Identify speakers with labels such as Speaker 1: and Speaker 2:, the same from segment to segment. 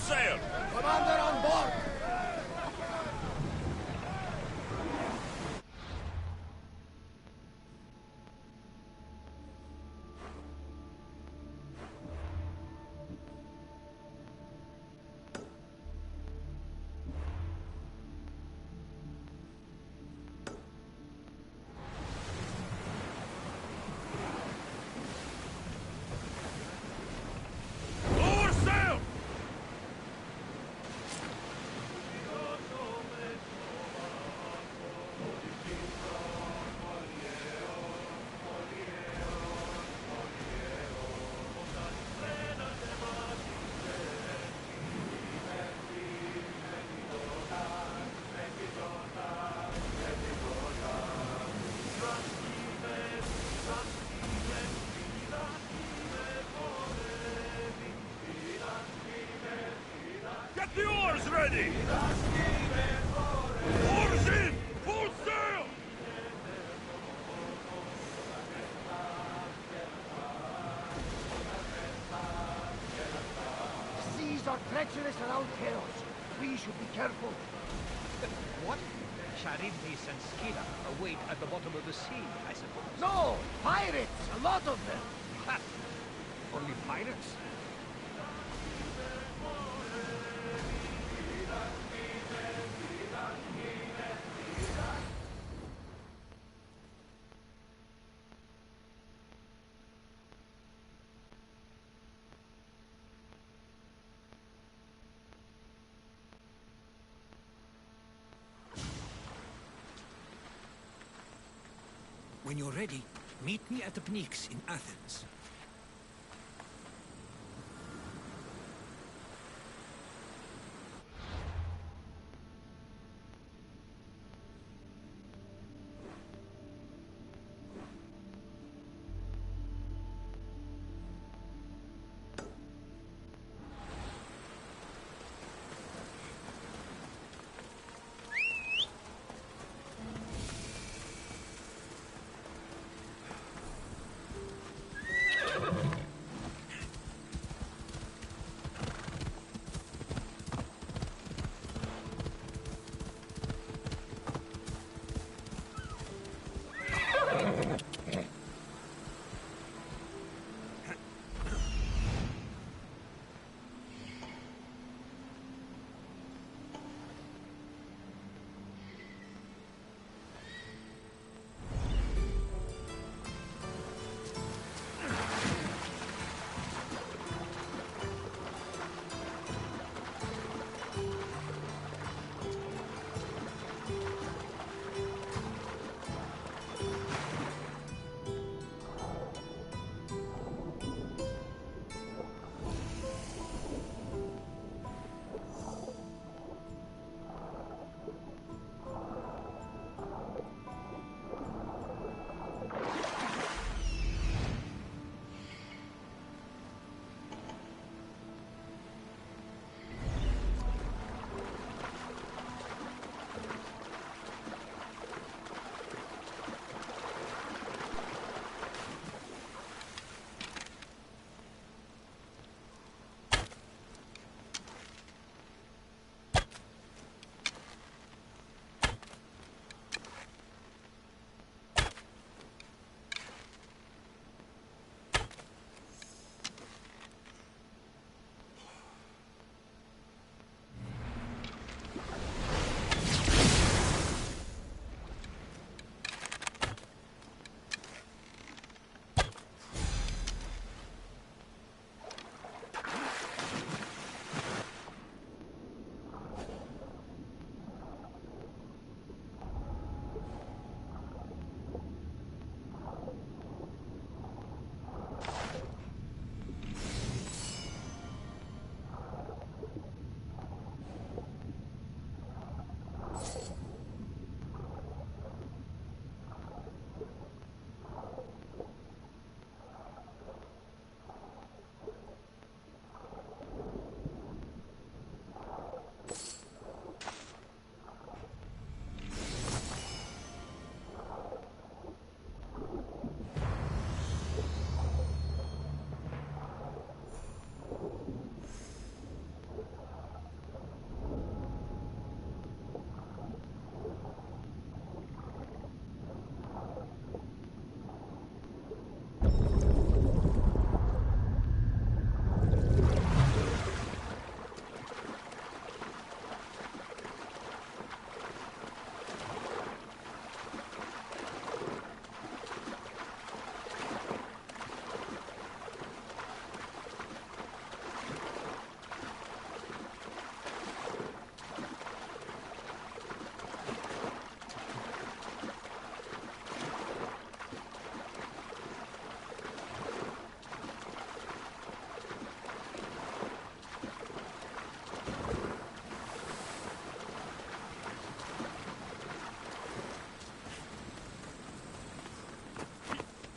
Speaker 1: sail!
Speaker 2: Commander on board!
Speaker 1: Lower sail! Get the oars ready! Oars in! Full sail!
Speaker 2: Seas are treacherous around Chaos. We should be careful.
Speaker 3: What? Charybdis and Scylla await at the bottom of the sea, I suppose.
Speaker 2: No! Pirates! A lot of them!
Speaker 3: Ha! Only pirates? When you're ready, meet me at the Pnyx in Athens.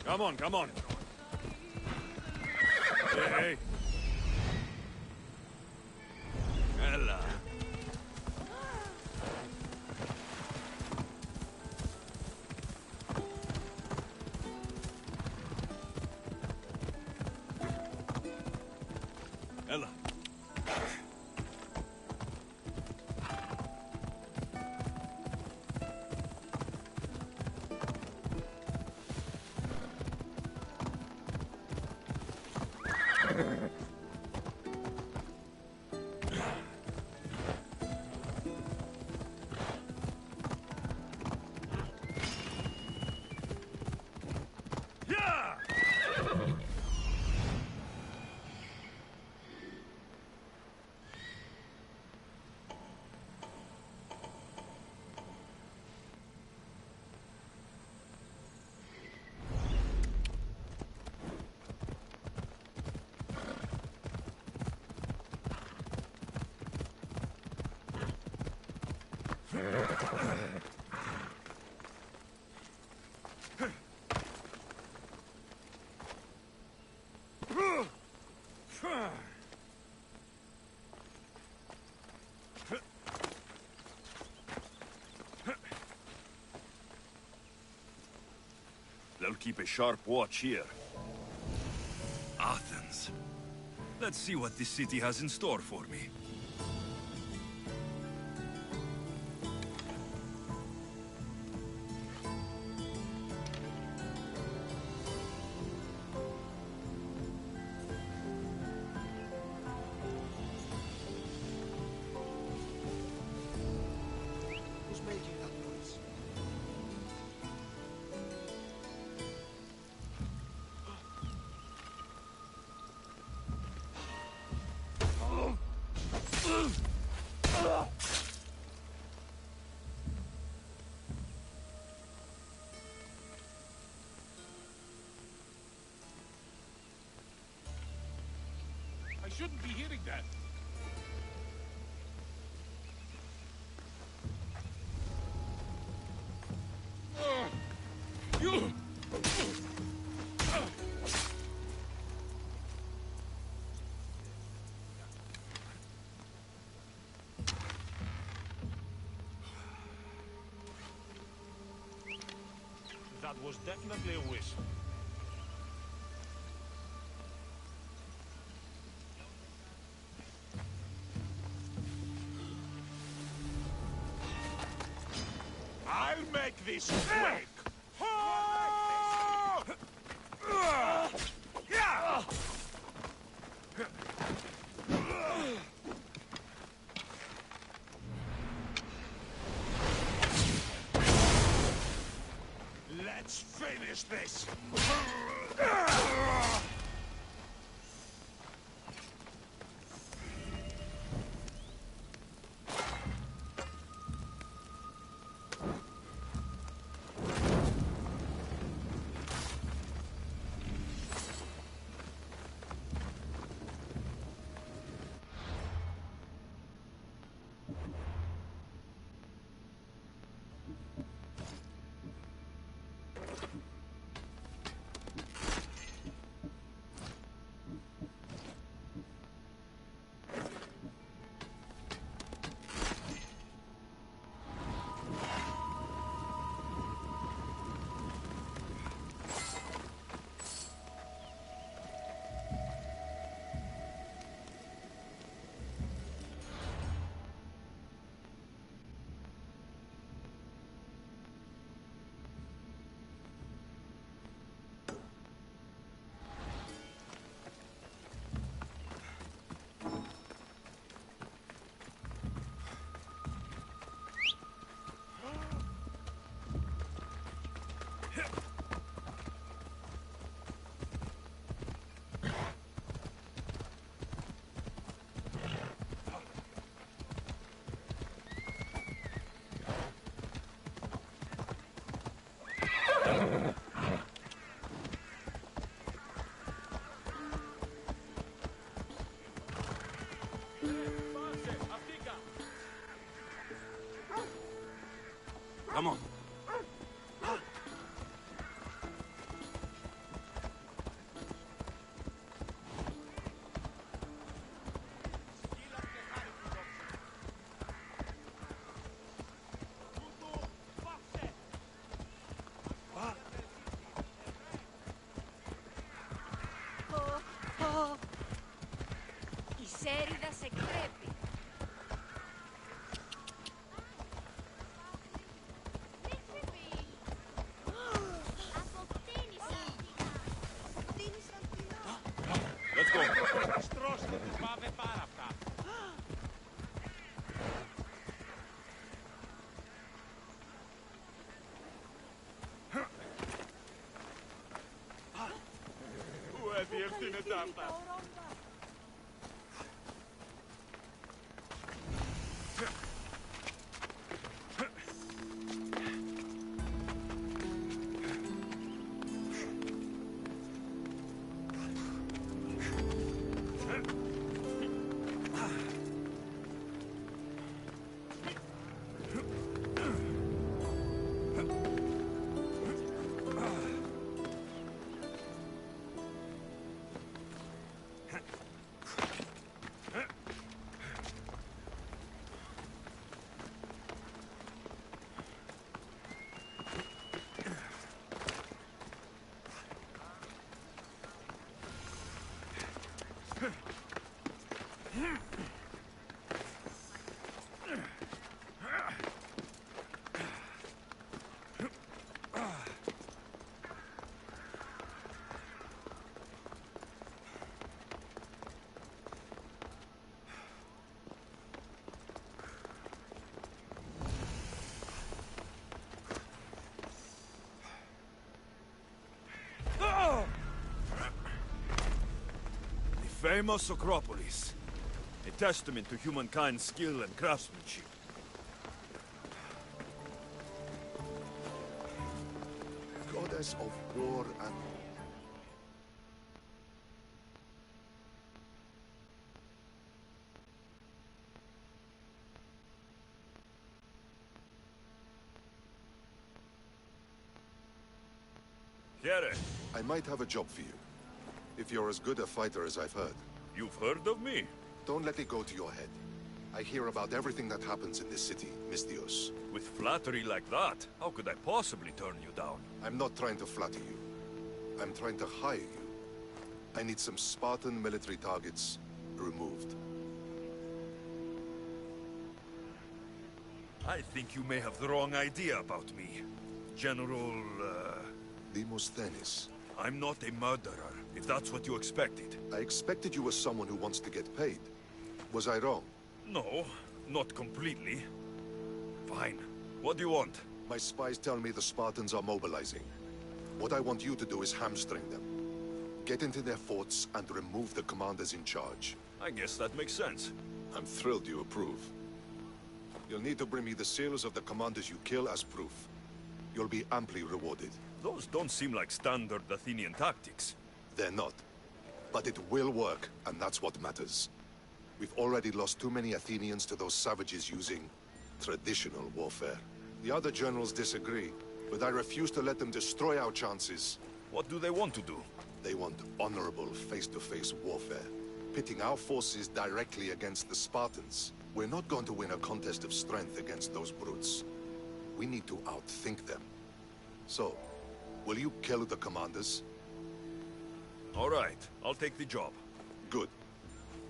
Speaker 1: Come on, come on. Hey, hey. Ella. Ella. Yeah! They'll keep a sharp watch here. Athens. Let's see what this city has in store for me.
Speaker 2: Who's making that noise?
Speaker 1: I shouldn't be hearing that. You! That was definitely a wish. I'll make this quick! Let's finish this!
Speaker 4: dirti ne tappa.
Speaker 1: The famous Acropolis. A testament to humankind's skill and craftsmanship.
Speaker 5: Goddess of war and...
Speaker 1: Here,
Speaker 5: I might have a job for you. If you're as good a fighter as I've heard.
Speaker 1: you've heard of me?
Speaker 5: Don't let it go to your head. I hear about everything that happens in this city, Misthios.
Speaker 1: With flattery like that, how could I possibly turn you down?
Speaker 5: I'm not trying to flatter you. I'm trying to hire you. I need some Spartan military targets removed.
Speaker 1: I think you may have the wrong idea about me. General,
Speaker 5: Demosthenes.
Speaker 1: I'm not a murderer, if that's what you expected.
Speaker 5: I expected you were someone who wants to get paid. Was I wrong?
Speaker 1: No, not completely. Fine. What do you want?
Speaker 5: My spies tell me the Spartans are mobilizing. What I want you to do is hamstring them. Get into their forts and remove the commanders in charge.
Speaker 1: I guess that makes sense.
Speaker 5: I'm thrilled you approve. You'll need to bring me the seals of the commanders you kill as proof. You'll be amply rewarded.
Speaker 1: Those don't seem like standard Athenian tactics.
Speaker 5: They're not. But it will work, and that's what matters. We've already lost too many Athenians to those savages using traditional warfare. The other generals disagree, but I refuse to let them destroy our chances.
Speaker 1: What do they want to do?
Speaker 5: They want honorable face-to-face warfare, pitting our forces directly against the Spartans. We're not going to win a contest of strength against those brutes. We need to outthink them. So, will you kill the commanders?
Speaker 1: All right, I'll take the job.
Speaker 5: Good.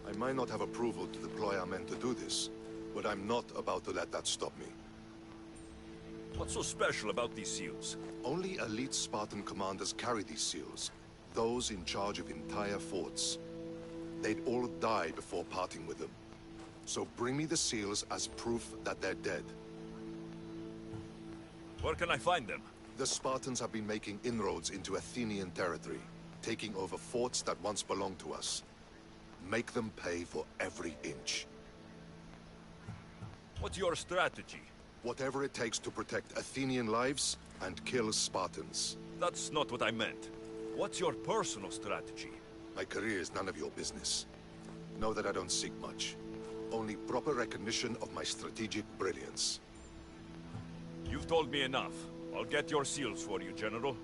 Speaker 5: I might not have approval to deploy our men to do this, but I'm not about to let that stop me.
Speaker 1: What's so special about these seals?
Speaker 5: Only elite Spartan commanders carry these seals. Those in charge of entire forts. They'd all die before parting with them. So bring me the seals as proof that they're dead.
Speaker 1: Where can I find them?
Speaker 5: The Spartans have been making inroads into Athenian territory, taking over forts that once belonged to us. Make them pay for every inch.
Speaker 1: What's your strategy?
Speaker 5: Whatever it takes to protect Athenian lives and kill Spartans.
Speaker 1: That's not what I meant. What's your personal strategy?
Speaker 5: My career is none of your business. Know that I don't seek much. Only proper recognition of my strategic brilliance.
Speaker 1: You've told me enough. I'll get your seals for you, General.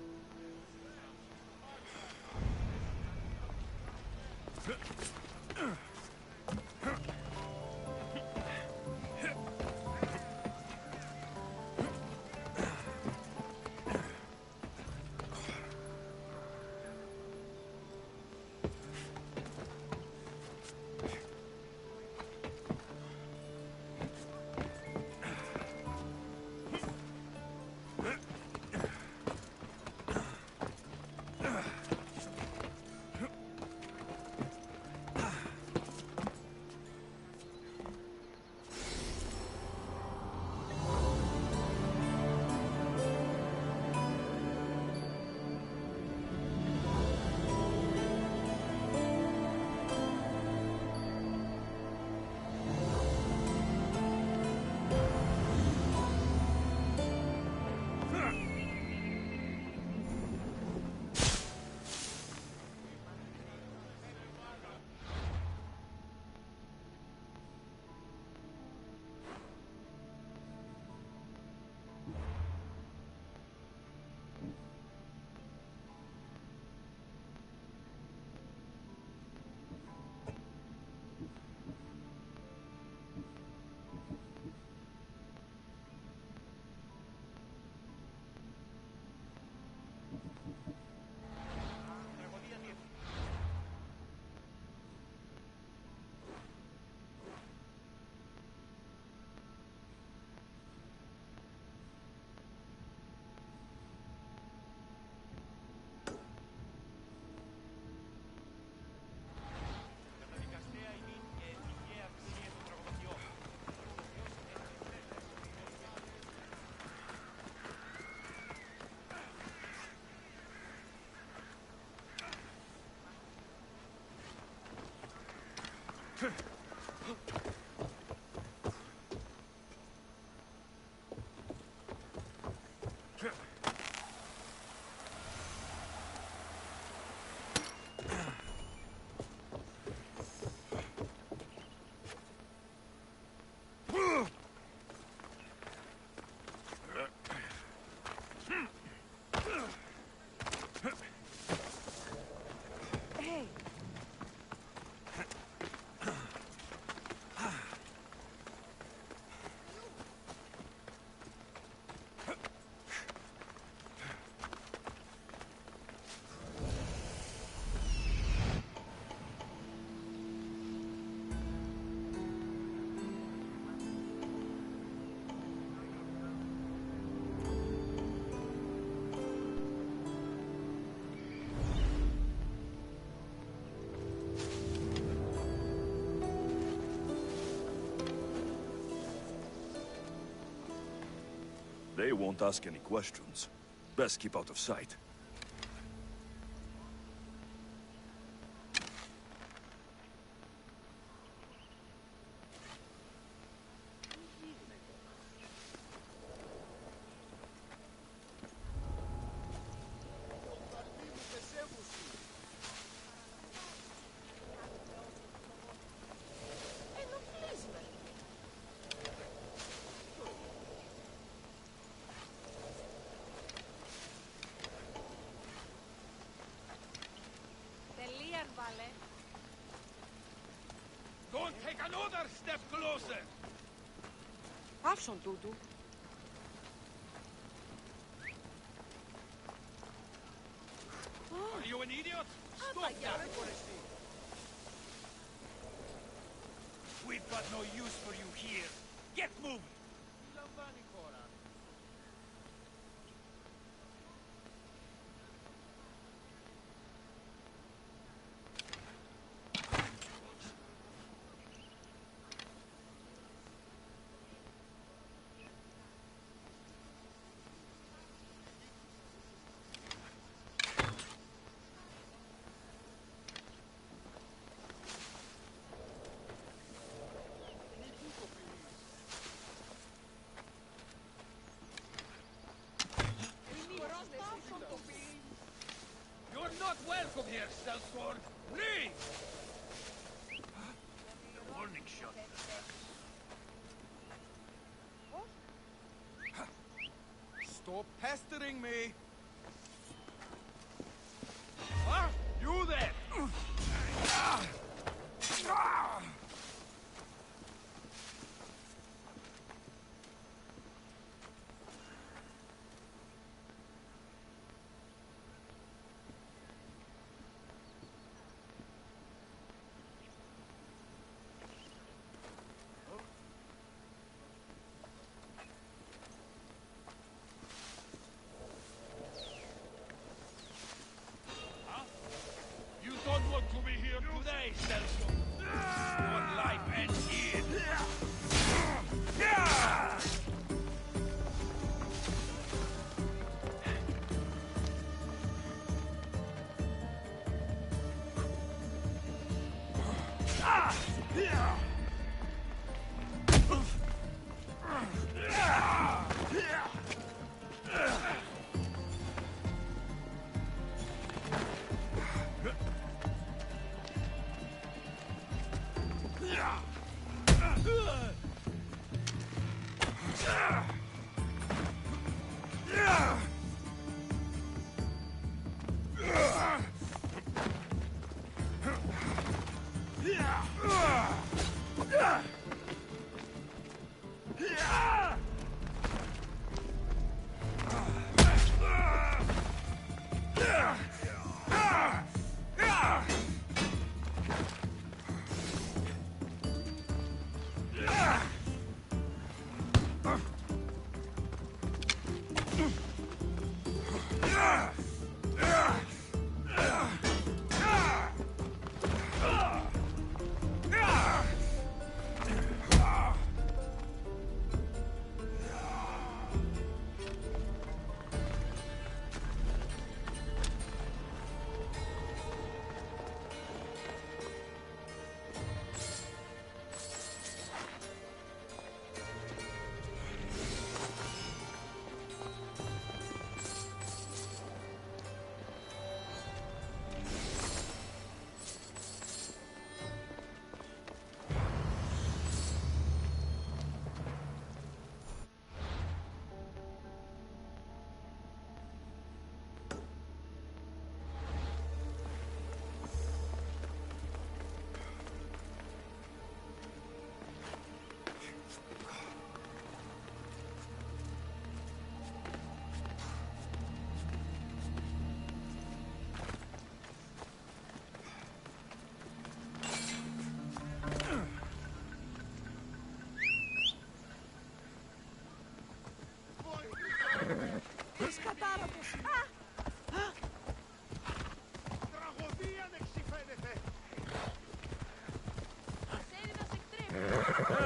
Speaker 1: They won't ask any questions. Best keep out of sight.
Speaker 3: Don't take another step closer!
Speaker 4: Άφησον τούτου.
Speaker 3: Are you an idiot? Stop that! We've got no use for you here. Get moving! You're not welcome here, Sellsword! Leave! A warning shot. Stop pestering me! Huh? You there! You don't want to be here today, Sellsword. Your life ends here.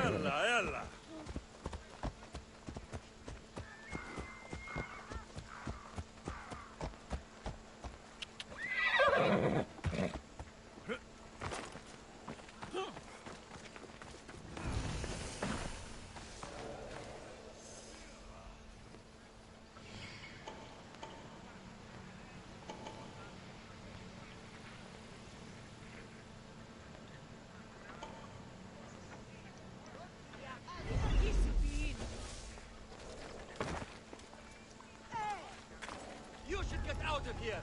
Speaker 1: Ella, ella.
Speaker 3: You should get out of here!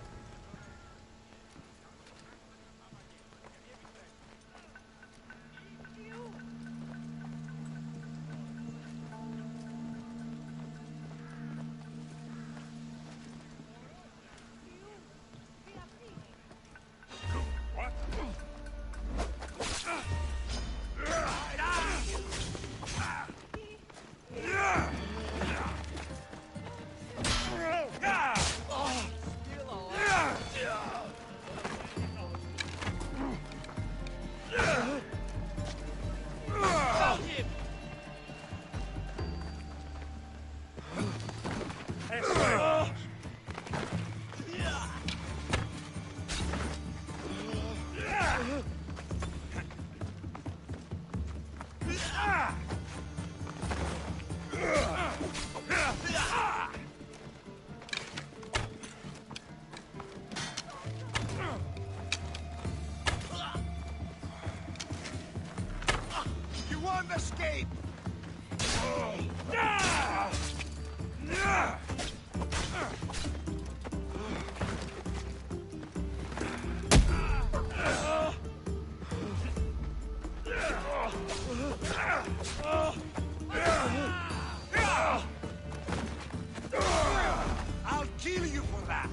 Speaker 2: You won't escape! I'll kill you for that!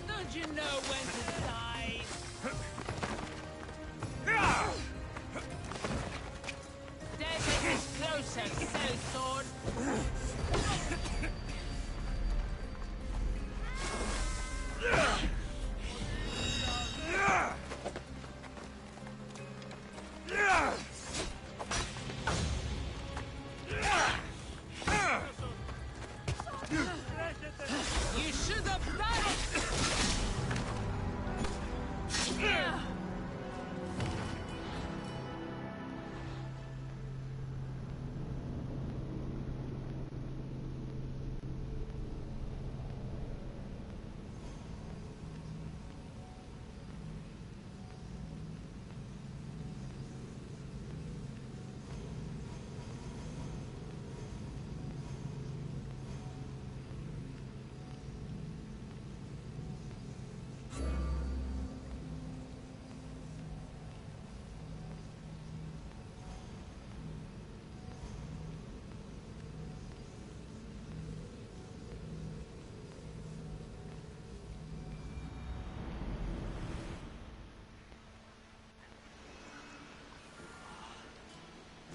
Speaker 3: Don't you know when to die? David is closer, Sellsword! You should have done it!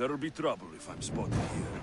Speaker 1: There'll be trouble if I'm spotted here.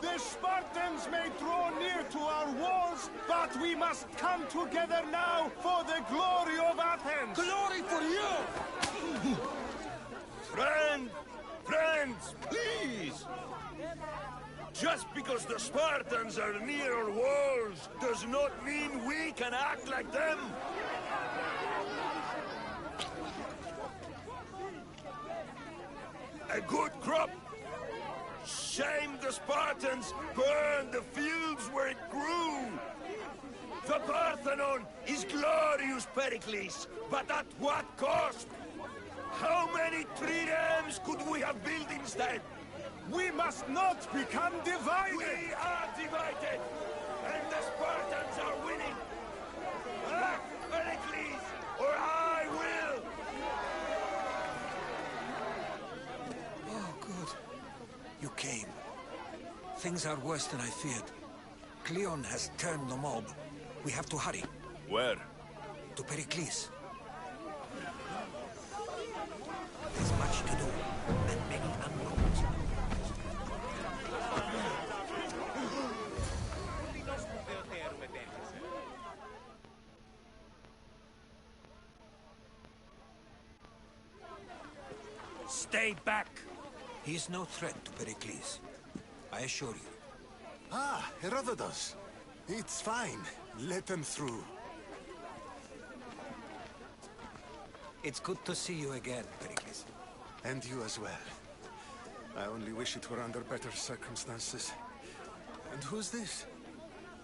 Speaker 6: The Spartans may draw near to our walls, but we must come together now for the glory of Athens!
Speaker 3: Glory for you!
Speaker 1: Friends, please! Just because the Spartans are near our walls does not mean we can act like them! A good crop! Shame the Spartans burned the fields where it grew! The Parthenon is glorious, Pericles, but at what cost? How many triremes could we have built instead?
Speaker 6: We must not become divided!
Speaker 1: We are divided, and the Spartans are winning. Act, Pericles, or I will!
Speaker 7: Oh, good. You came. Things are worse than I feared. Cleon has turned the mob. We have to hurry.
Speaker 1: Where?
Speaker 7: To Pericles. There's much to do, and many unknowns. Stay back! He is no threat to Pericles. I assure you.
Speaker 8: Ah, Herodotus. It's fine. Let them through.
Speaker 7: It's good to see you again, Pericles.
Speaker 8: And you as well. I only wish it were under better circumstances. And who's this?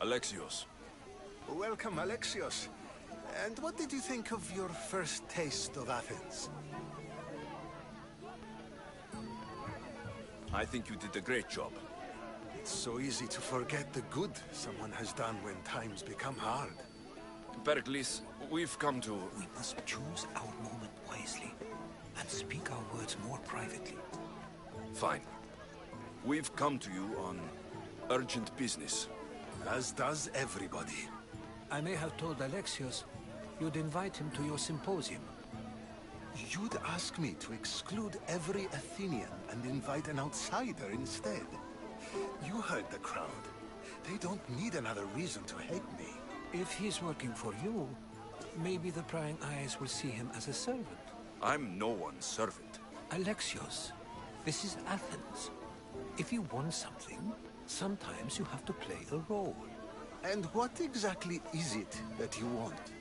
Speaker 1: Alexios.
Speaker 8: Welcome, Alexios. And what did you think of your first taste of Athens?
Speaker 1: I think you did a great job.
Speaker 8: It's so easy to forget the good someone has done when times become hard.
Speaker 1: Pericles, we've come to...
Speaker 7: We must choose our moment wisely, and speak our words more privately.
Speaker 1: Fine. We've come to you on urgent business.
Speaker 8: As does everybody.
Speaker 7: I may have told Alexios you'd invite him to your symposium.
Speaker 8: You'd ask me to exclude every Athenian and invite an outsider instead. You heard the crowd. They don't need another reason to hate me.
Speaker 7: If he's working for you, maybe the prying eyes will see him as a servant.
Speaker 1: I'm no one's servant.
Speaker 7: Alexios, this is Athens. If you want something, sometimes you have to play a role.
Speaker 8: And what exactly is it that you want?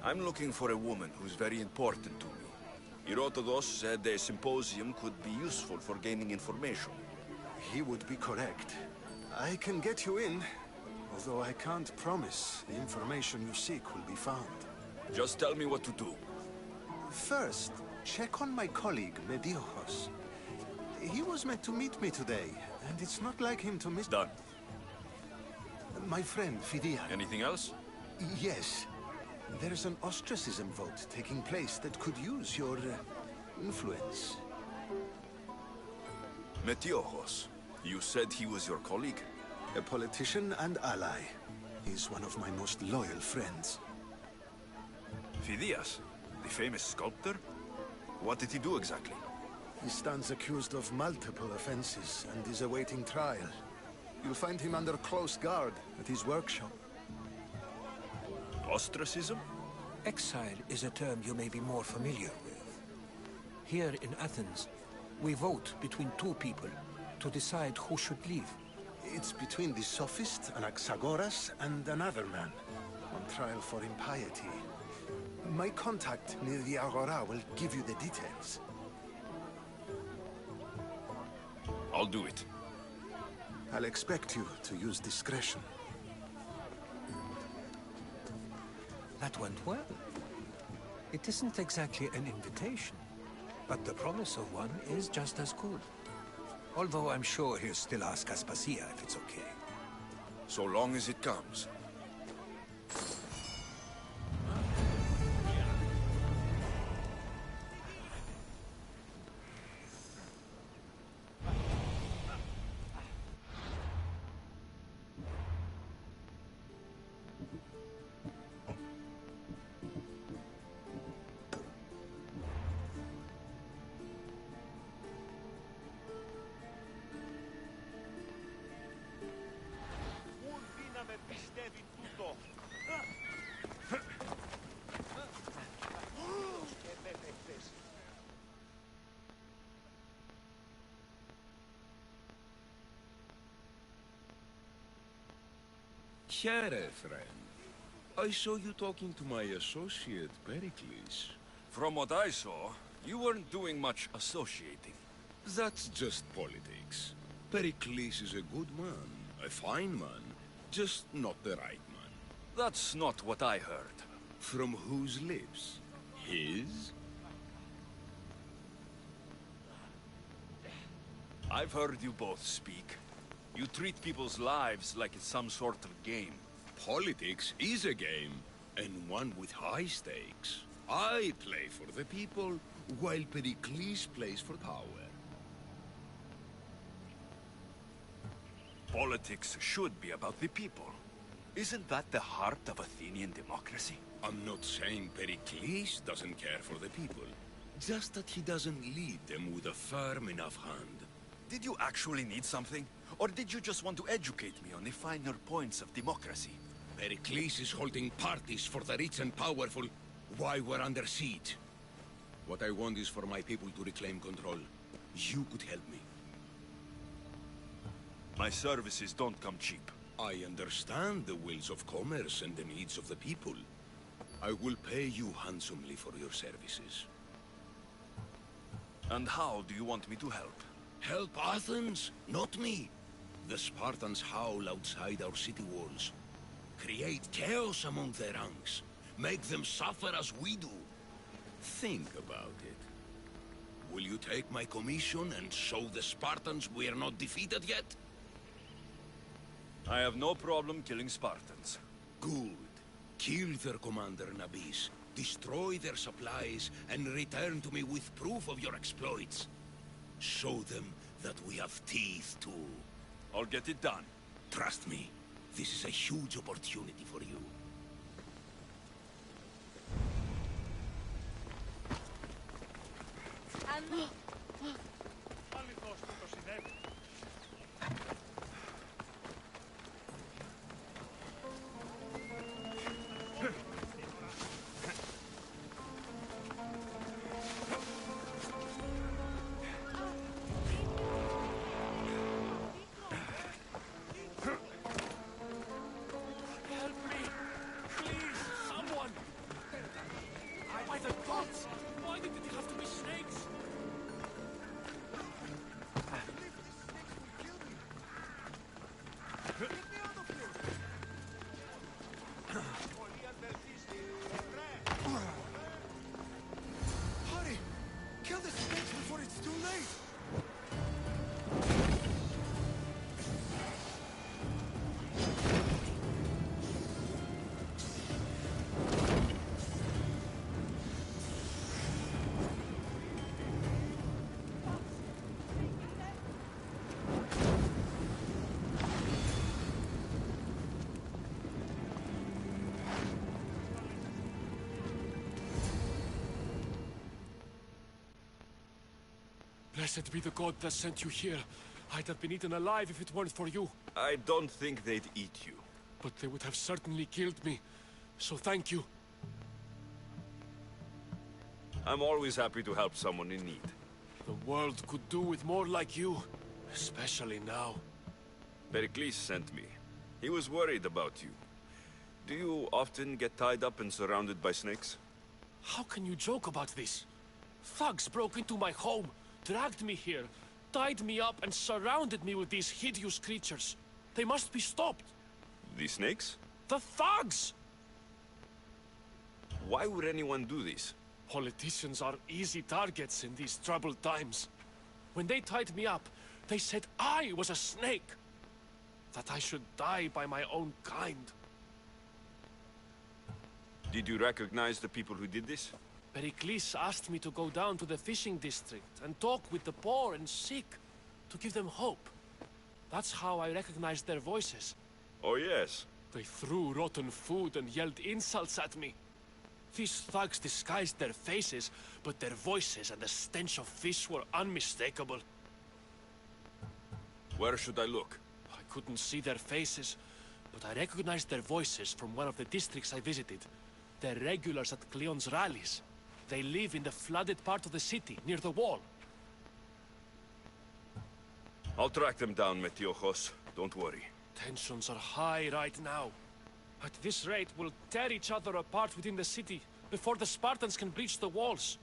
Speaker 1: I'm looking for a woman who's very important to me. Herodotus said a symposium could be useful for gaining information.
Speaker 8: He would be correct. I can get you in, although I can't promise the information you seek will be found.
Speaker 1: Just tell me what to do.
Speaker 8: First, check on my colleague, Mediochos. He was meant to meet me today, and it's not like him to miss...
Speaker 1: Done.
Speaker 8: My friend, Phidia.
Speaker 1: Anything else?
Speaker 8: Yes. There's an ostracism vote taking place that could use your influence.
Speaker 1: Metiochos. You said he was your colleague?
Speaker 8: A politician and ally. He's one of my most loyal friends.
Speaker 1: Phidias, the famous sculptor? What did he do exactly?
Speaker 8: He stands accused of multiple offenses and is awaiting trial. You'll find him under close guard at his workshop.
Speaker 1: Ostracism?
Speaker 7: Exile is a term you may be more familiar with. Here in Athens, we vote between two people to decide who should leave.
Speaker 8: It's between the sophist Anaxagoras and another man, on trial for impiety. My contact near the Agora will give you the details.
Speaker 1: I'll do it.
Speaker 8: I'll expect you to use discretion.
Speaker 7: That went well. It isn't exactly an invitation, but the promise of one is just as good. Although I'm sure he'll still ask Aspasia if it's okay.
Speaker 1: So long as it comes.
Speaker 9: Here, friend. I saw you talking to my associate, Pericles.
Speaker 1: From what I saw, you weren't doing much associating.
Speaker 9: That's just politics. Pericles is a good man, A fine man, just not the right man.
Speaker 1: That's not what I heard.
Speaker 9: From whose lips? His?
Speaker 1: I've heard you both speak. You treat people's lives like it's some sort of game.
Speaker 9: Politics is a game, and one with high stakes. I play for the people, while Pericles plays for power.
Speaker 1: Politics should be about the people. Isn't that the heart of Athenian democracy?
Speaker 9: I'm not saying Pericles doesn't care for the people. Just that he doesn't lead them with a firm enough hand.
Speaker 1: Did you actually need something? Or did you just want to educate me on the finer points of democracy?
Speaker 9: Pericles is holding parties for the rich and powerful while we're under siege. What I want is for my people to reclaim control. You could help me.
Speaker 1: My services don't come cheap.
Speaker 9: I understand the wills of commerce and the needs of the people. I will pay you handsomely for your services.
Speaker 1: And how do you want me to help?
Speaker 9: Help Athens, not me. The Spartans howl outside our city walls. Create chaos among their ranks. Make them suffer as we do. Think about it. Will you take my commission and show the Spartans we are not defeated yet?
Speaker 1: I have no problem killing Spartans.
Speaker 9: Good. Kill their commander Nabis, destroy their supplies, and return to me with proof of your exploits. Show them that we have teeth too.
Speaker 1: I'll get it done.
Speaker 9: Trust me, this is a huge opportunity for you.
Speaker 6: Hurry! Kill the snakes before it's too late!
Speaker 10: Blessed be the god that sent you here. I'd have been eaten alive if it weren't for you.
Speaker 1: I don't think they'd eat you.
Speaker 10: But they would have certainly killed me. So thank you.
Speaker 1: I'm always happy to help someone in need.
Speaker 10: The world could do with more like you. Especially now.
Speaker 1: Pericles sent me. He was worried about you. Do you often get tied up and surrounded by snakes?
Speaker 10: How can you joke about this? Thugs broke into my home, dragged me here, tied me up and surrounded me with these hideous creatures. They must be stopped.
Speaker 1: The snakes?
Speaker 10: The thugs!
Speaker 1: Why would anyone do this?
Speaker 10: Politicians are easy targets in these troubled times. When they tied me up, they said I was a snake. That I should die by my own kind.
Speaker 1: Did you recognize the people who did this?
Speaker 10: Pericles asked me to go down to the fishing district and talk with the poor and sick, to give them hope. That's how I recognized their voices.
Speaker 1: Oh yes.
Speaker 10: They threw rotten food and yelled insults at me. These thugs disguised their faces, but their voices and the stench of fish were unmistakable.
Speaker 1: Where should I look?
Speaker 10: I couldn't see their faces, but I recognized their voices from one of the districts I visited. They're regulars at Cleon's rallies. They live in the flooded part of the city, near the wall.
Speaker 1: I'll track them down, Metiochos. Don't worry.
Speaker 10: Tensions are high right now. At this rate, we'll tear each other apart within the city, before the Spartans can breach the walls.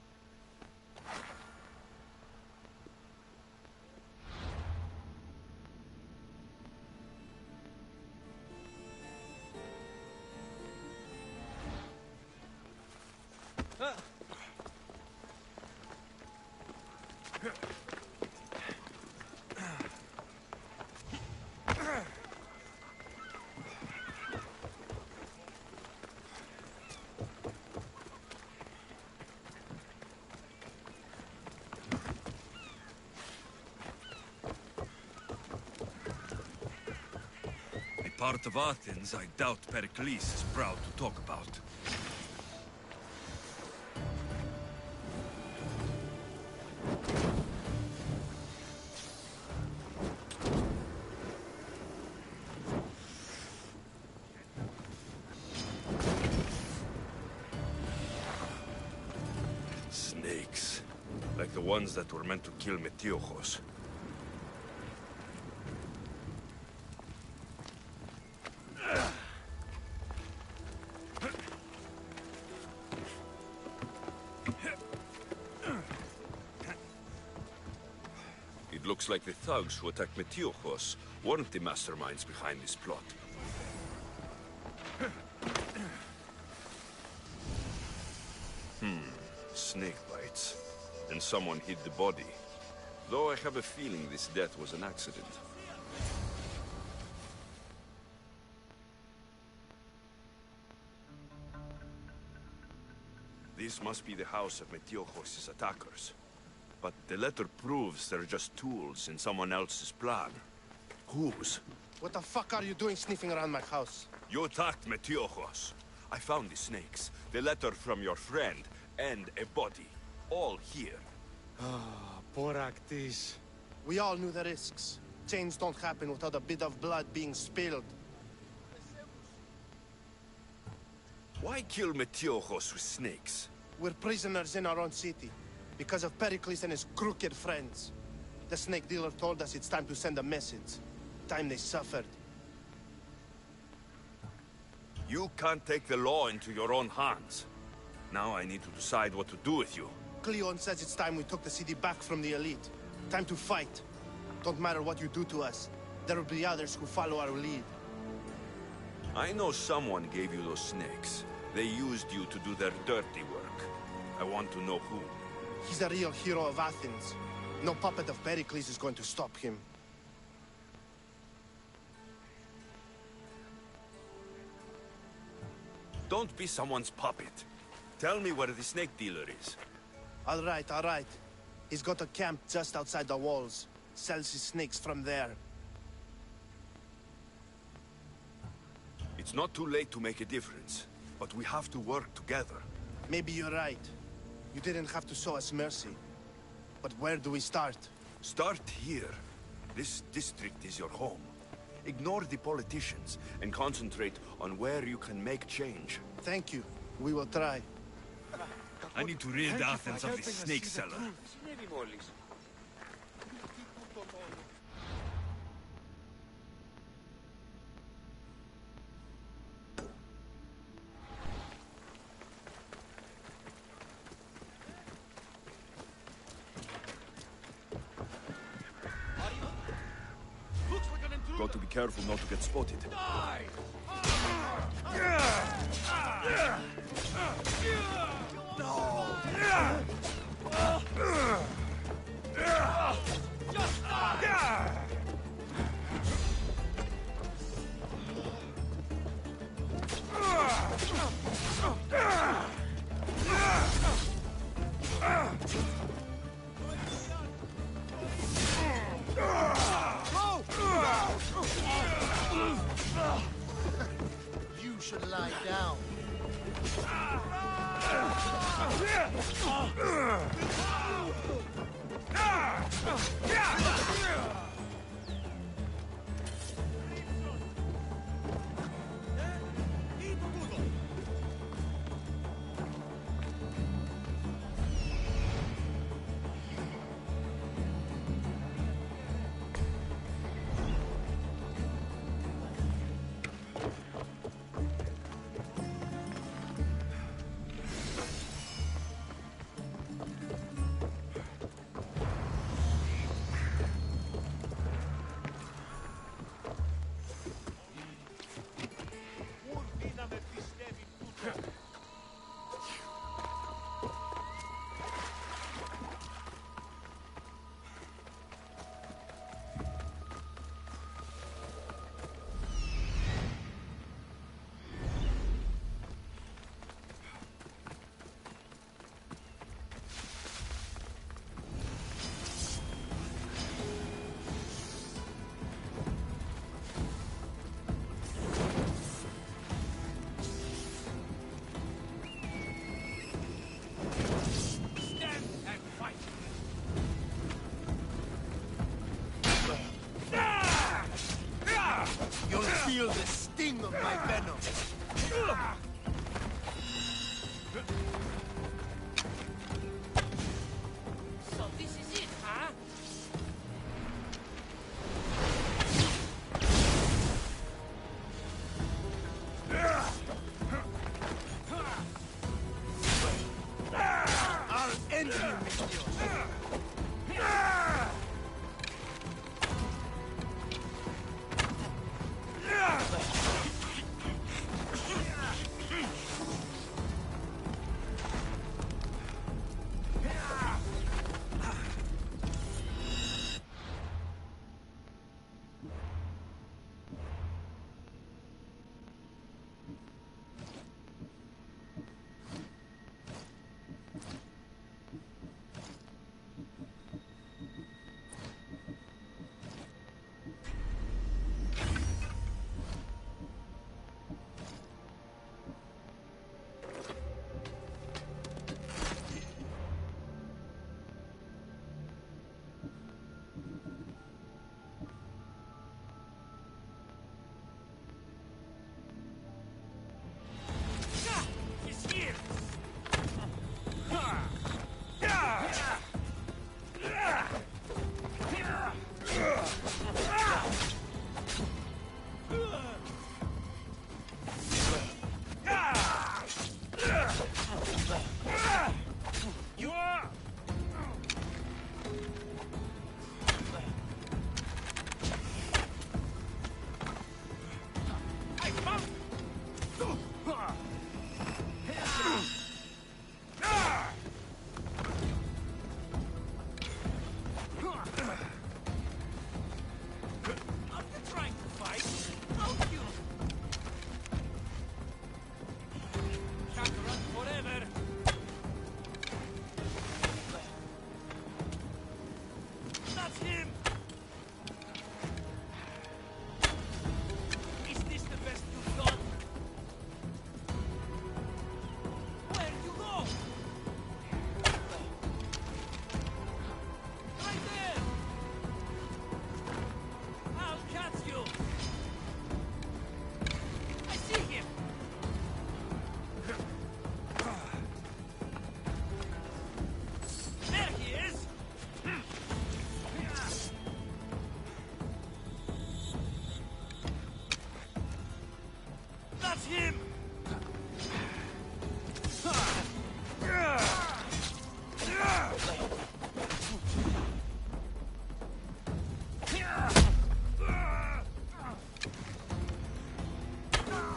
Speaker 1: Part of Athens I doubt Pericles is proud to talk about. Snakes. Like the ones that were meant to kill Metiochos. Looks like the thugs who attacked Metiochos weren't the masterminds behind this plot. Snake bites. And someone hid the body. Though I have a feeling this death was an accident. This must be the house of Metiochos' attackers. But the letter proves they're just tools in someone else's plan. Whose?
Speaker 6: What the fuck are you doing sniffing around my house?
Speaker 1: You attacked Metiochos. I found the snakes, the letter from your friend, and a body. All here.
Speaker 6: Boraktis. We all knew the risks. Change don't happen without a bit of blood being spilled.
Speaker 1: Why kill Metiochos with snakes?
Speaker 6: We're prisoners in our own city. Because of Pericles and his crooked friends. The snake dealer told us it's time to send a message. Time they suffered.
Speaker 1: You can't take the law into your own hands. Now I need to decide what to do with you.
Speaker 6: Cleon says it's time we took the city back from the elite. Time to fight. Don't matter what you do to us. There will be others who follow our lead.
Speaker 1: I know someone gave you those snakes. They used you to do their dirty work. I want to know who.
Speaker 6: He's the real hero of Athens. No puppet of Pericles is going to stop him.
Speaker 1: Don't be someone's puppet. Tell me where the snake dealer is.
Speaker 6: All right. He's got a camp just outside the walls. Sells his snakes from there.
Speaker 1: It's not too late to make a difference, but we have to work together.
Speaker 6: Maybe you're right. You didn't have to show us mercy. But where do we start?
Speaker 1: Start here. This district is your home. Ignore the politicians and concentrate on where you can make change.
Speaker 6: Thank you. We will try.
Speaker 1: I need to rid Athens of the snake seller. Got to be careful not to get spotted.
Speaker 2: You should lie down.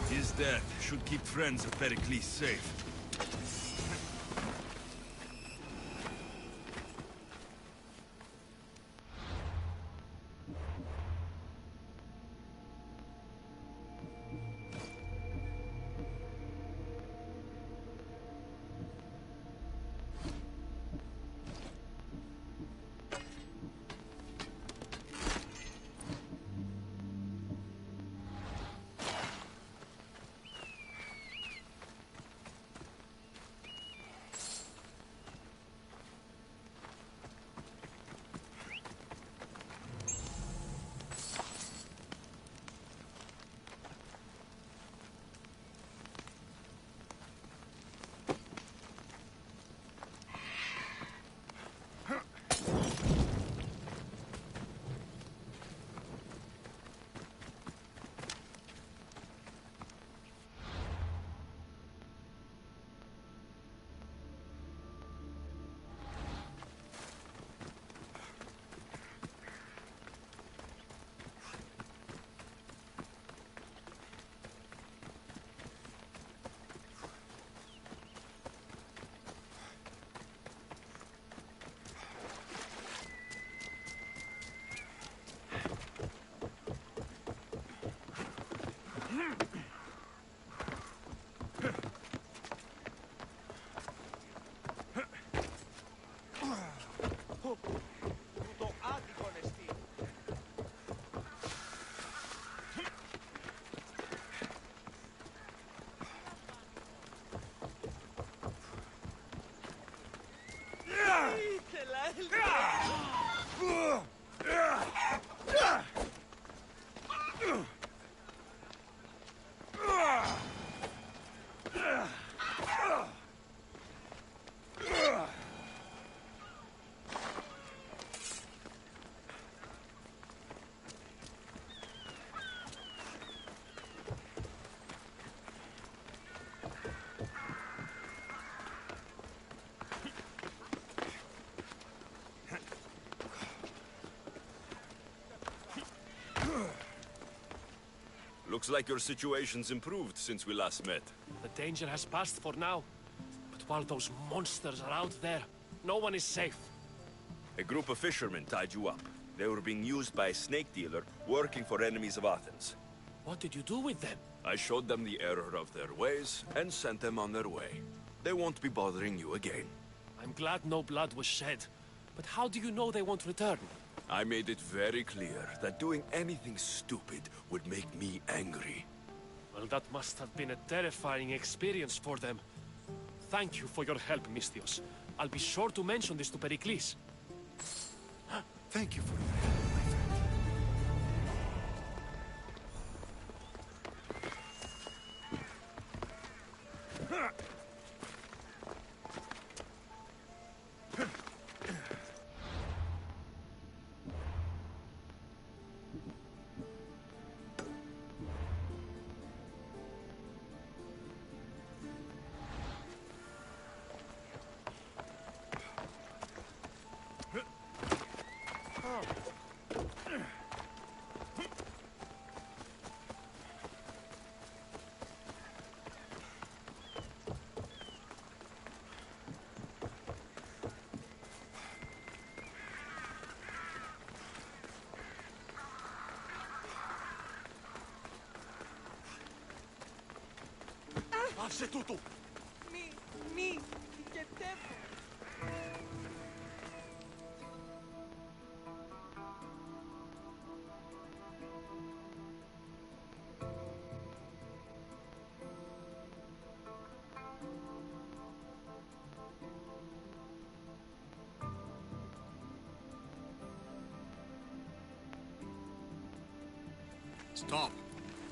Speaker 1: His death should keep friends of Pericles safe. Looks like your situation's improved since we last met.
Speaker 10: The danger has passed for now. But while those monsters are out there, no one is safe.
Speaker 1: A group of fishermen tied you up. They were being used by a snake dealer working for enemies of Athens.
Speaker 10: What did you do with them?
Speaker 1: I showed them the error of their ways and sent them on their way. They won't be bothering you again.
Speaker 10: I'm glad no blood was shed. But how do you know they won't return?
Speaker 1: I made it very clear that doing anything stupid would make me angry.
Speaker 10: Well, that must have been a terrifying experience for them. Thank you for your help, Misthios. I'll be sure to mention this to Pericles.
Speaker 8: Thank you for your help, my friend.
Speaker 1: Άσε τούτου!
Speaker 4: Μη, κετεύω.
Speaker 11: Stop.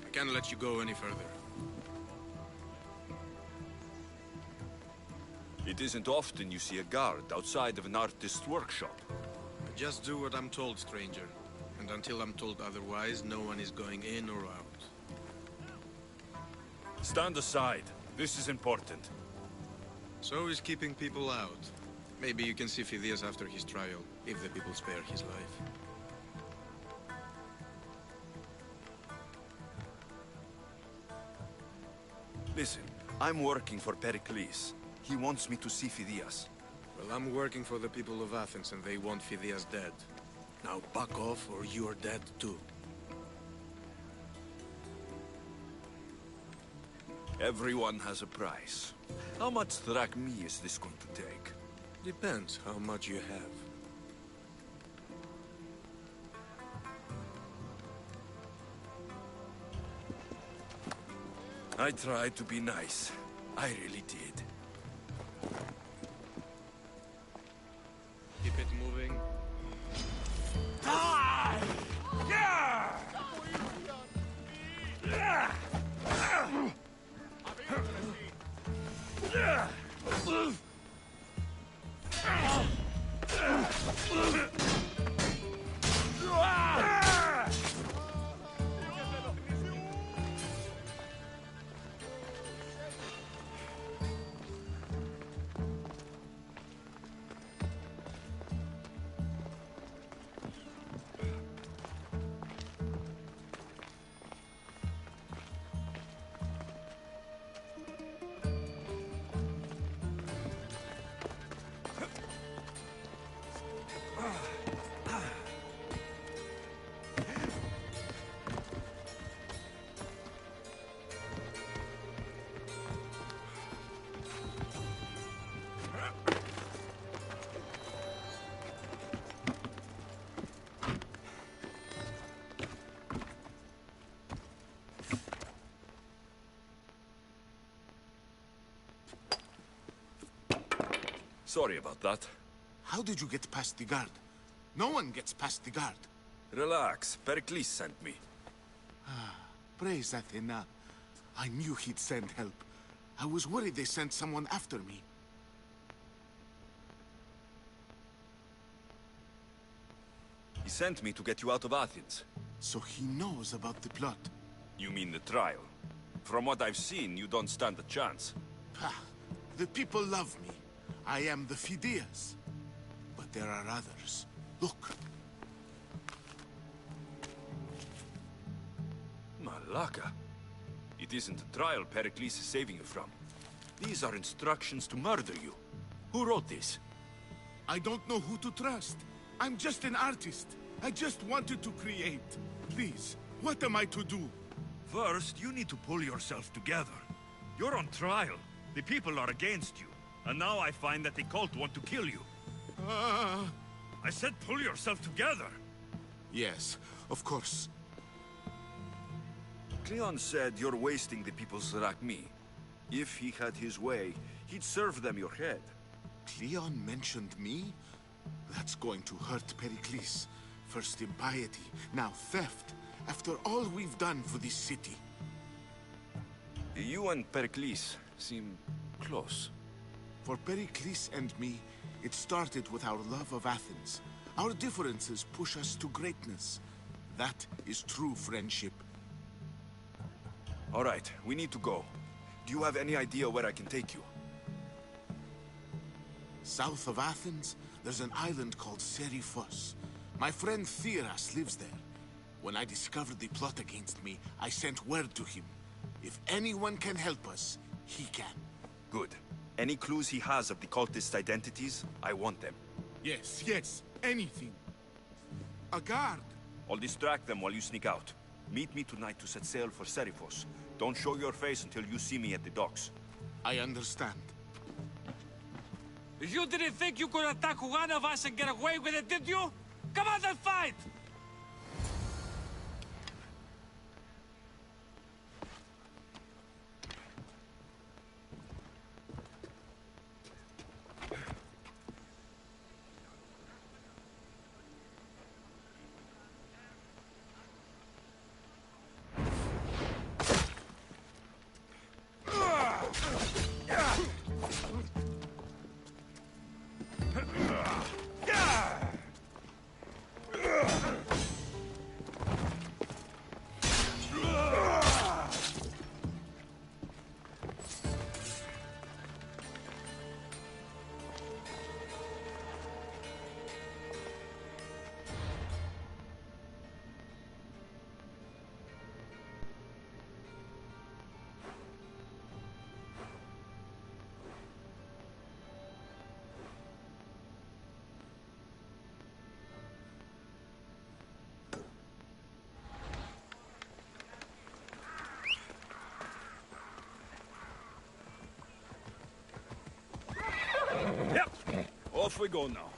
Speaker 11: I can't let you go any further.
Speaker 1: It isn't often you see a guard outside of an artist's workshop.
Speaker 11: I just do what I'm told, stranger. And until I'm told otherwise, no one is going in or out.
Speaker 1: Stand aside. This is important.
Speaker 11: So is keeping people out. Maybe you can see Phidias after his trial, if the people spare his life.
Speaker 1: Listen, I'm working for Pericles. He wants me to see Phidias.
Speaker 11: Well, I'm working for the people of Athens, and they want Phidias dead. Now back off, or you're dead too.
Speaker 1: Everyone has a price. How much drachmi is this going to take?
Speaker 11: Depends how much you have.
Speaker 1: I tried to be nice. I really did.
Speaker 11: Keep it moving.
Speaker 1: Die! Yeah! Sorry about that.
Speaker 8: How did you get past the guard? No one gets past the guard.
Speaker 1: Relax. Pericles sent me.
Speaker 8: Praise Athena. I knew he'd send help. I was worried they sent someone after me.
Speaker 1: He sent me to get you out of Athens.
Speaker 8: So he knows about the plot.
Speaker 1: You mean the trial? From what I've seen, you don't stand a chance.
Speaker 8: The people love me. I am the Phidias. But there are others. Look.
Speaker 1: Malaka. It isn't a trial Pericles is saving you from. These are instructions to murder you. Who wrote this?
Speaker 6: I don't know who to trust. I'm just an artist. I just wanted to create. Please, what am I to do?
Speaker 1: First, you need to pull yourself together. You're on trial. The people are against you. And now I find that the cult want to kill you. I said pull yourself together.
Speaker 6: Yes, of course.
Speaker 1: Cleon said you're wasting the people's Rakmi. If he had his way, he'd serve them your head.
Speaker 6: Cleon mentioned me? That's going to hurt Pericles. First impiety, now theft. After all we've done for this city.
Speaker 1: You and Pericles seem close.
Speaker 6: For Pericles and me, it started with our love of Athens. Our differences push us to greatness. That is true friendship.
Speaker 1: All right, we need to go. Do you have any idea where I can take you?
Speaker 6: South of Athens, there's an island called Seriphos. My friend Theras lives there. When I discovered the plot against me, I sent word to him. If anyone can help us, he can.
Speaker 1: Good. Any clues he has of the cultists' identities, I want them.
Speaker 6: Yes, yes, anything. A guard.
Speaker 1: I'll distract them while you sneak out. Meet me tonight to set sail for Seriphos. Don't show your face until you see me at the docks.
Speaker 6: I understand.
Speaker 3: You didn't think you could attack one of us and get away with it, did you? Come on and fight!
Speaker 1: Off we go now.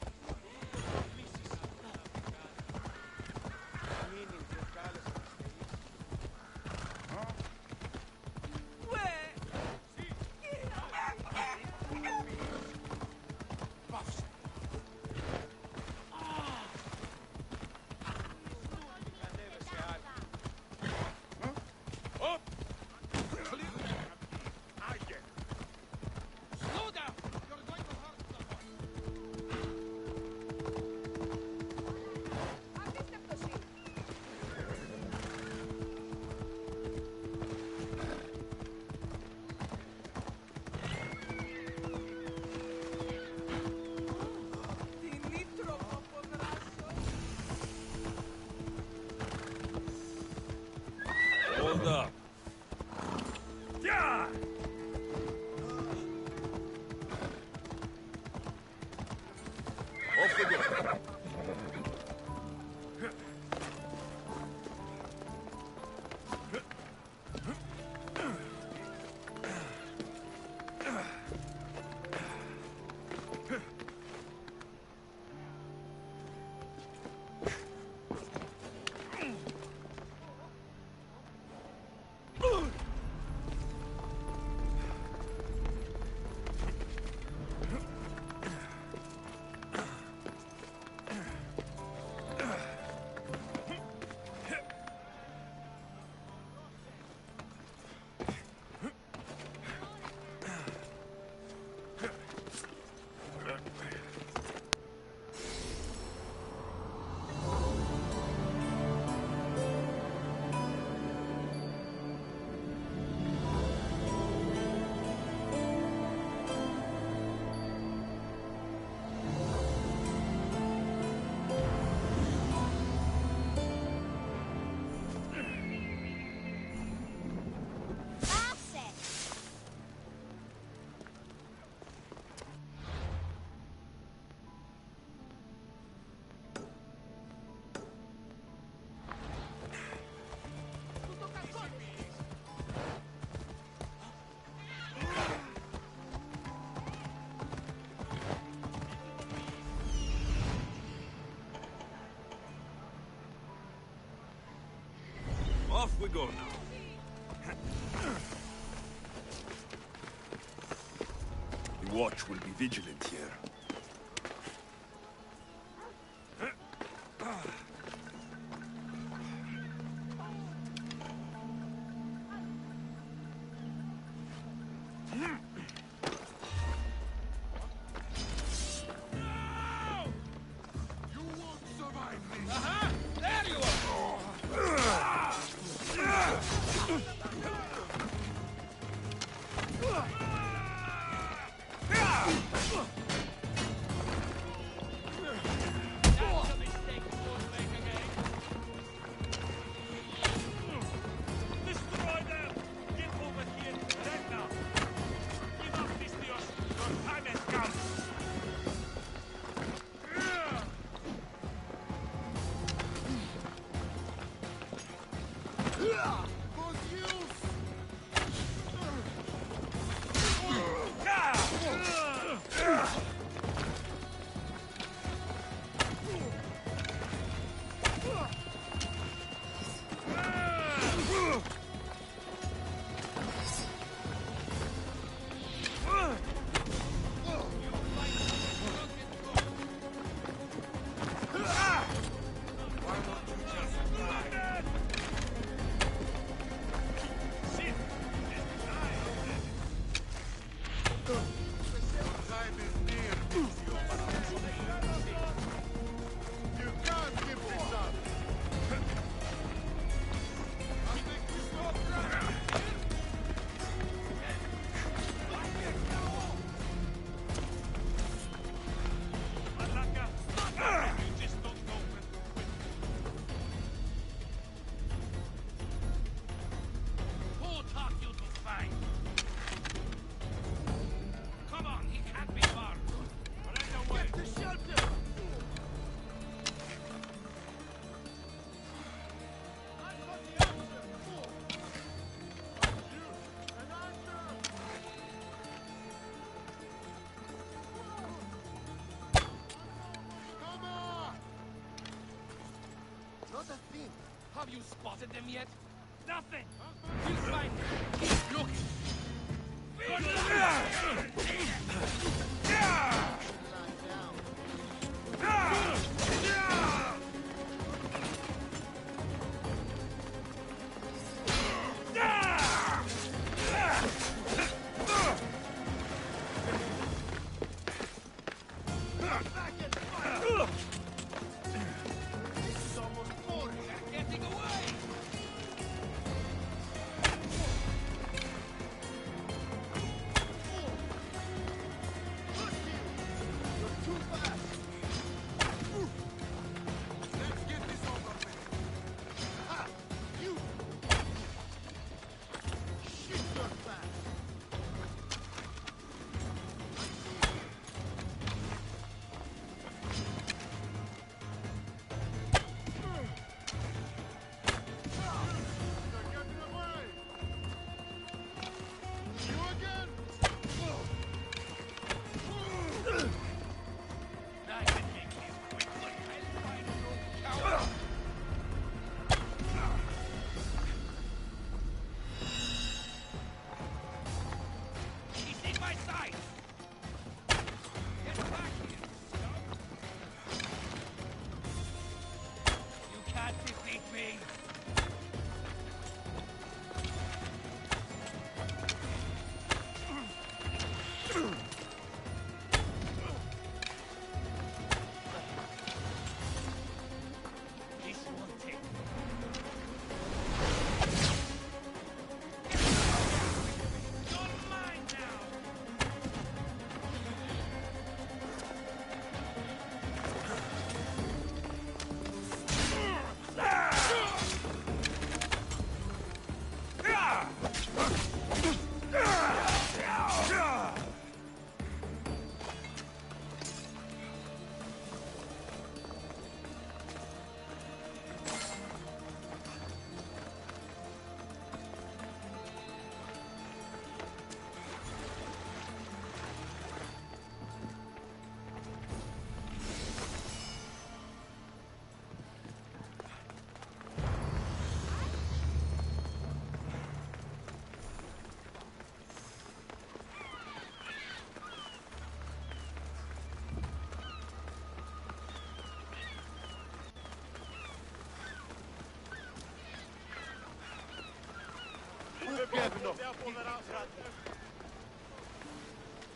Speaker 1: Off we go now. The watch will be vigilant here.
Speaker 3: Have you spotted them yet? Nothing! We'll find them. Keep looking.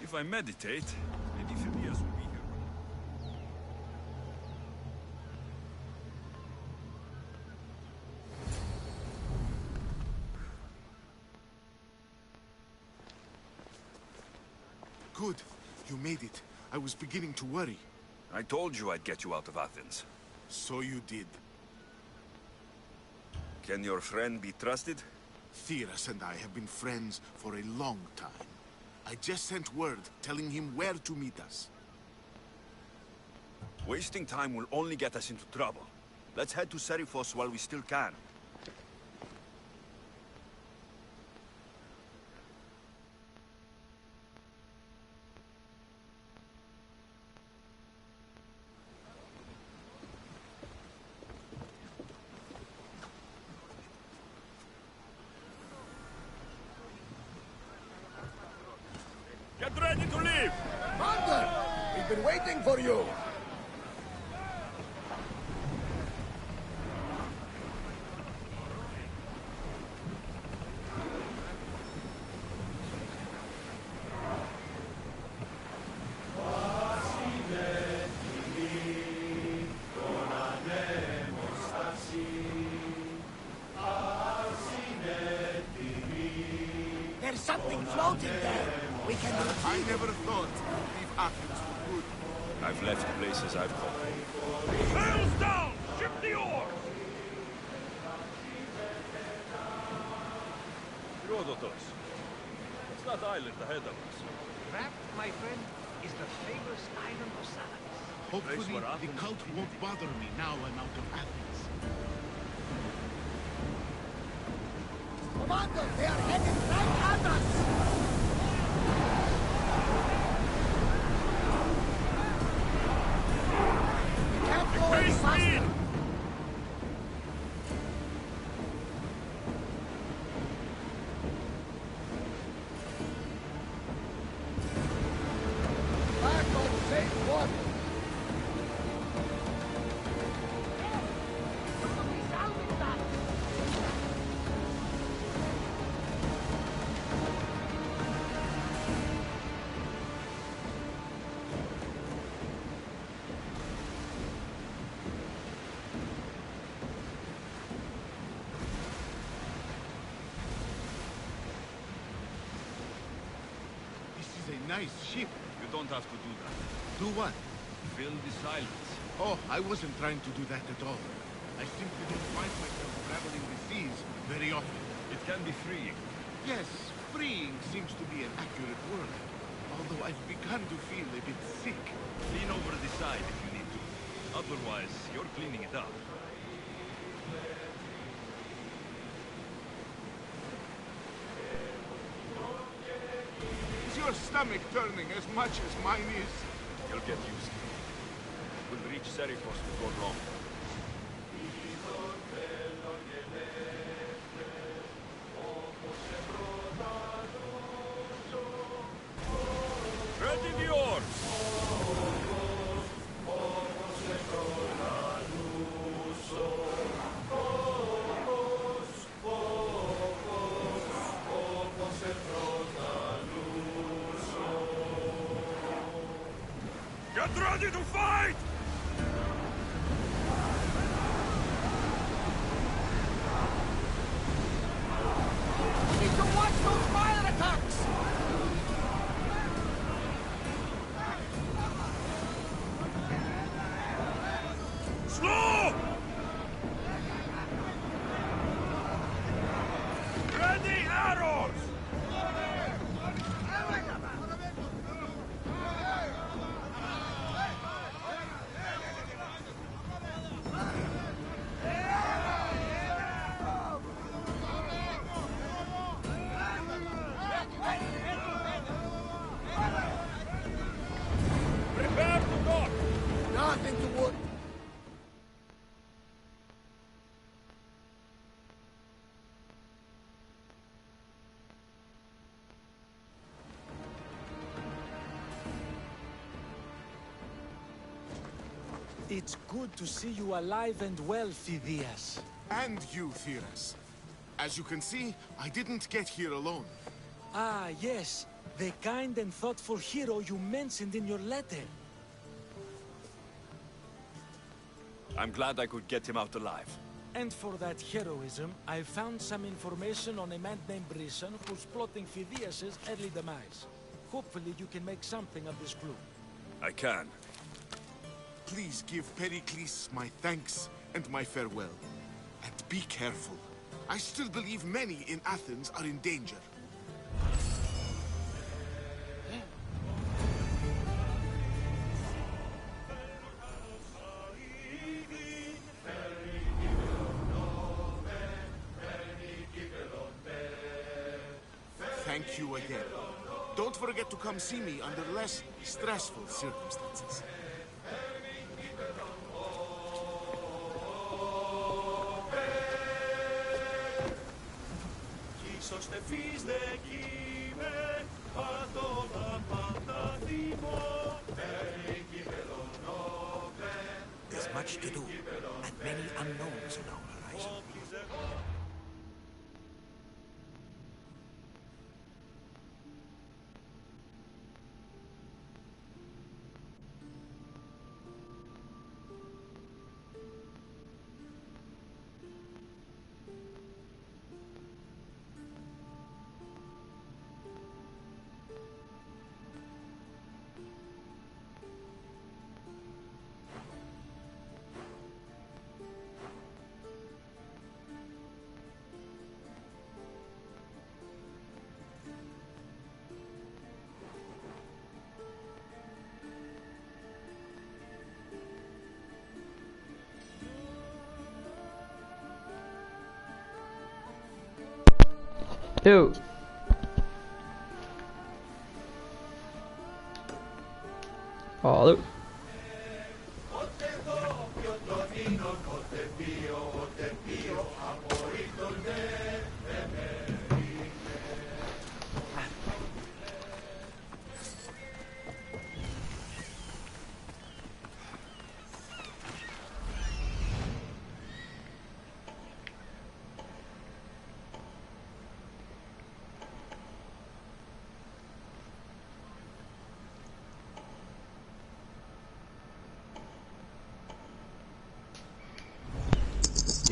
Speaker 1: If I meditate, maybe Phileas will be here.
Speaker 6: Good. You made it. I was beginning to worry.
Speaker 1: I told you I'd get you out of Athens.
Speaker 6: So you did.
Speaker 1: Can your friend be trusted?
Speaker 6: Theras and I have been friends for a long time. I just sent word telling him where to meet us.
Speaker 1: Wasting time will only get us into trouble. Let's head to Seriphos while we still can. Get ready to leave!
Speaker 2: Commander! We've been waiting for you! There's something floating there! We can retrieve
Speaker 6: I never thought you'd leave Athens for good.
Speaker 1: I've left places I've conquered. Sails down! Ship the oars! Herodotus, what's that island ahead of us?
Speaker 2: That, my friend, is the famous island of Salamis.
Speaker 6: Hopefully, the cult won't bother me now I'm out of Athens.
Speaker 2: Commander, they are headed right at us! We can't go any faster! Back on safe water!
Speaker 6: Nice ship.
Speaker 1: You don't have to do that.
Speaker 6: Do what?
Speaker 1: Fill the silence.
Speaker 6: Oh, I wasn't trying to do that at all. I simply don't find myself traveling the seas very often.
Speaker 1: It can be freeing.
Speaker 6: Yes, freeing seems to be an accurate word. Although I've begun to feel a bit sick.
Speaker 1: Lean over the side if you need to. Otherwise, you're cleaning it up.
Speaker 6: Is your stomach turning as much as mine is?
Speaker 1: You'll get used to it. We'll reach Seriphos before long. Ready the oars! Get ready to fight!
Speaker 2: We need to watch those fire attacks!
Speaker 1: Slow! Ready arrows! Prepare to dock!
Speaker 2: Nothing to wood!
Speaker 10: It's good to see you alive and well, Phidias.
Speaker 6: And you, Theras. As you can see, I didn't get here alone.
Speaker 12: Ah, yes. The kind and thoughtful hero you mentioned in your letter.
Speaker 1: I'm glad I could get him out alive.
Speaker 12: And for that heroism, I found some information on a man named Brisson who's plotting Phidias' early demise. Hopefully you can make something of this clue.
Speaker 1: I can.
Speaker 6: Please give Pericles my thanks and my farewell. And be careful. I still believe many in Athens are in danger. Thank you again. Don't forget to come see me under less stressful circumstances.
Speaker 7: There's much to do, and many unknowns on our horizon.
Speaker 13: Yo. Hallo.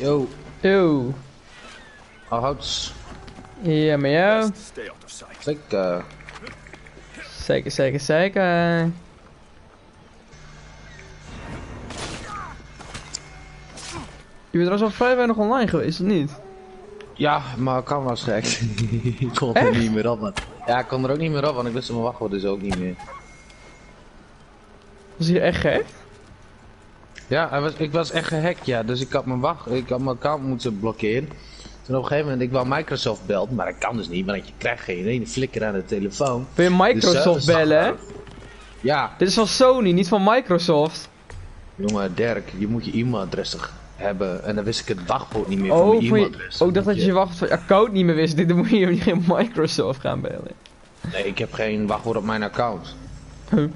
Speaker 14: Yo.
Speaker 13: Yo.
Speaker 14: Al houdt.
Speaker 13: Ja, met jou?
Speaker 14: Zeker.
Speaker 13: Zeker, zeker, zeker. Je bent trouwens al vrij weinig online geweest, of niet?
Speaker 14: Ja, maar kan was gek. Ik kon er niet meer op, man. Ja, ik kon er ook niet meer op, want ik wist mijn wachtwoord dus ook niet meer.
Speaker 13: Was hier echt gek?
Speaker 14: Ja, ik was echt gehackt, ja. Dus ik had mijn account moeten blokkeren. Toen op een gegeven moment, ik wou Microsoft bellen, maar dat kan dus niet, want je krijgt geen ene flikker aan de telefoon.
Speaker 13: Wil je Microsoft bellen, hè?
Speaker 14: Ja.
Speaker 13: Dit is van Sony, niet van Microsoft.
Speaker 14: Jongen, Dirk, je moet je e-mailadres toch hebben. En dan wist ik het wachtwoord niet meer van mijn e-mailadres.
Speaker 13: Ik dacht dat je je wachtwoord van je account niet meer wist. Dan moet je geen Microsoft gaan bellen.
Speaker 14: Nee, ik heb geen wachtwoord op mijn account.
Speaker 13: Huh?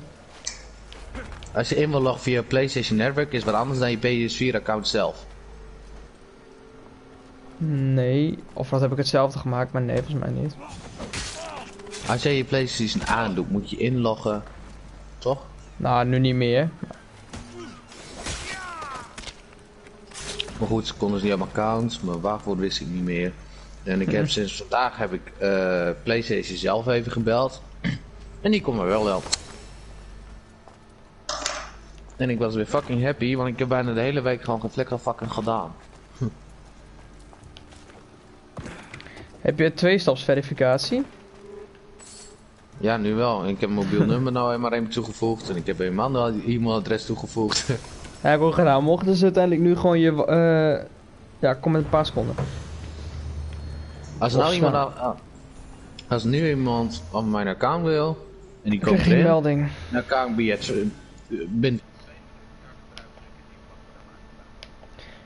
Speaker 14: Als je in wil loggen via PlayStation Network is wat anders dan je PS4 account zelf.
Speaker 13: Nee, of wat heb ik hetzelfde gemaakt, maar nee, volgens mij niet.
Speaker 14: Als jij je PlayStation aandoet, moet je inloggen, toch?
Speaker 13: Nou, nu niet meer.
Speaker 14: Maar goed, ze konden dus niet op mijn account, mijn wachtwoord wist ik niet meer. En ik heb sinds vandaag heb ik PlayStation zelf even gebeld. En die kon me wel helpen. En ik was weer fucking happy, want ik heb bijna de hele week gewoon geen flikker fucking gedaan.
Speaker 13: Heb je 2-stapsverificatie?
Speaker 14: Ja, nu wel. Ik heb mijn mobiel nummer nou maar even toegevoegd. En ik heb een man e-mailadres toegevoegd.
Speaker 13: Ja, ik heb ook gedaan. Mochten ze uiteindelijk nu gewoon je... ja, kom met een paar seconden.
Speaker 14: Als nou iemand... Als nu iemand op mijn account wil... En die komt
Speaker 13: erin... melding.
Speaker 14: Dan kan ik binnen